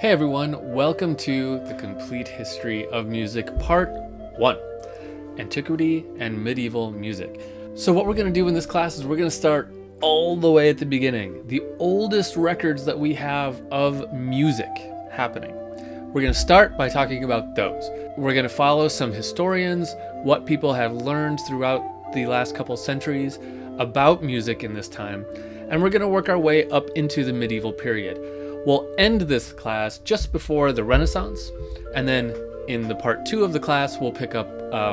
Hey everyone, welcome to the Complete History of Music Part 1, Antiquity and Medieval Music. So what we're going to do in this class is we're going to start all the way at the beginning, the oldest records that we have of music happening. We're going to start by talking about those. We're going to follow some historians, what people have learned throughout the last couple centuries about music in this time, and we're going to work our way up into the medieval period. We'll end this class just before the Renaissance, and then in the part 2 of the class, we'll pick up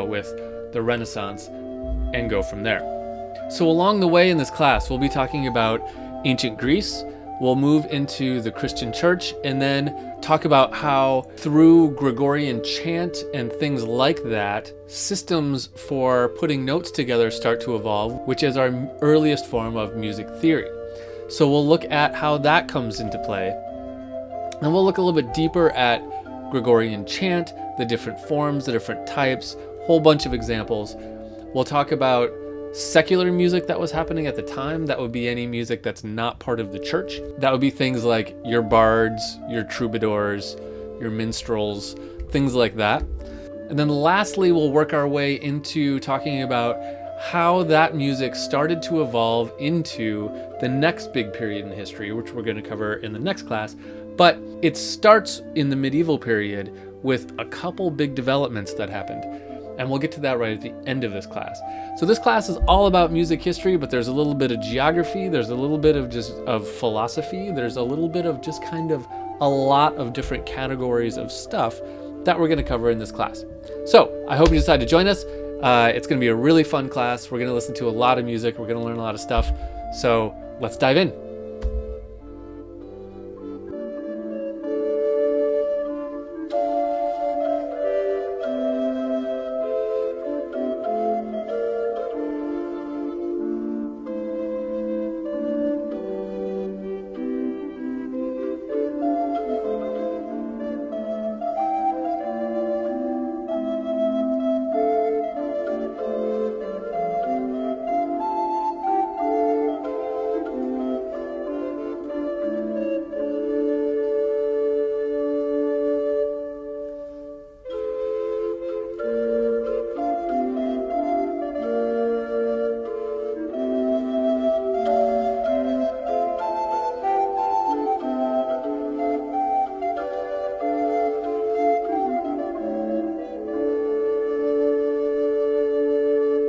with the Renaissance and go from there. So along the way in this class, we'll be talking about ancient Greece, we'll move into the Christian church, and then talk about how through Gregorian chant and things like that, systems for putting notes together start to evolve, which is our earliest form of music theory. So we'll look at how that comes into play, and we'll look a little bit deeper at Gregorian chant, the different forms, the different types, whole bunch of examples. We'll talk about secular music that was happening at the time. That would be any music that's not part of the church. That would be things like your bards, your troubadours, your minstrels, things like that. And then lastly, we'll work our way into talking about how that music started to evolve into the next big period in history, which we're going to cover in the next class. But it starts in the medieval period with a couple big developments that happened. And we'll get to that right at the end of this class. So this class is all about music history, but there's a little bit of geography, there's a little bit of just of philosophy, there's a little bit of just kind of a lot of different categories of stuff that we're going to cover in this class. So I hope you decide to join us. It's going to be a really fun class. We're going to listen to a lot of music. We're going to learn a lot of stuff. So let's dive in.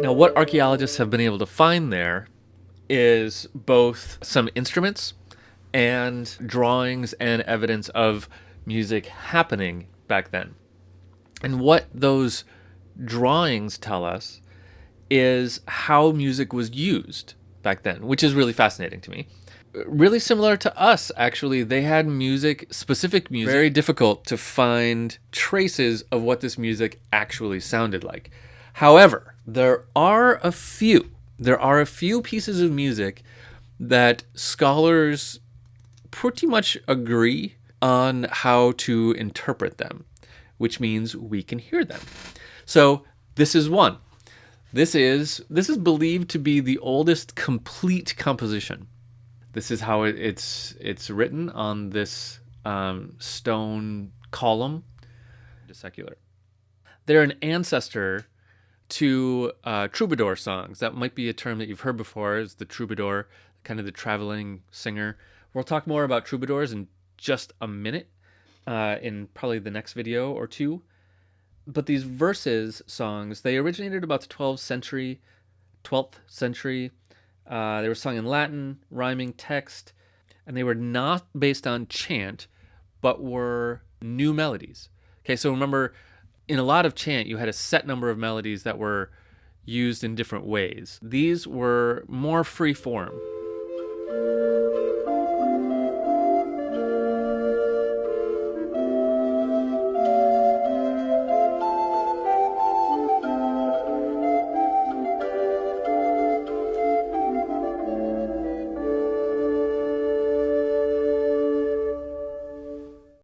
Now, what archaeologists have been able to find there is both some instruments and drawings and evidence of music happening back then. And what those drawings tell us is how music was used back then, which is really fascinating to me. Really similar to us, actually. They had music, specific music, very difficult to find traces of what this music actually sounded like. However, there are a few pieces of music that scholars pretty much agree on how to interpret them, which means we can hear them. So this is one. This is believed to be the oldest complete composition. This is how it's written on this stone column. Secular. They're an ancestor to troubadour songs. That might be a term that you've heard before, is the troubadour, kind of the traveling singer. We'll talk more about troubadours in just a minute, in probably the next video or two. But these verses songs, they originated about the 12th century. They were sung in Latin, rhyming text, and they were not based on chant, but were new melodies. Okay, so remember, in a lot of chant, you had a set number of melodies that were used in different ways. These were more free form.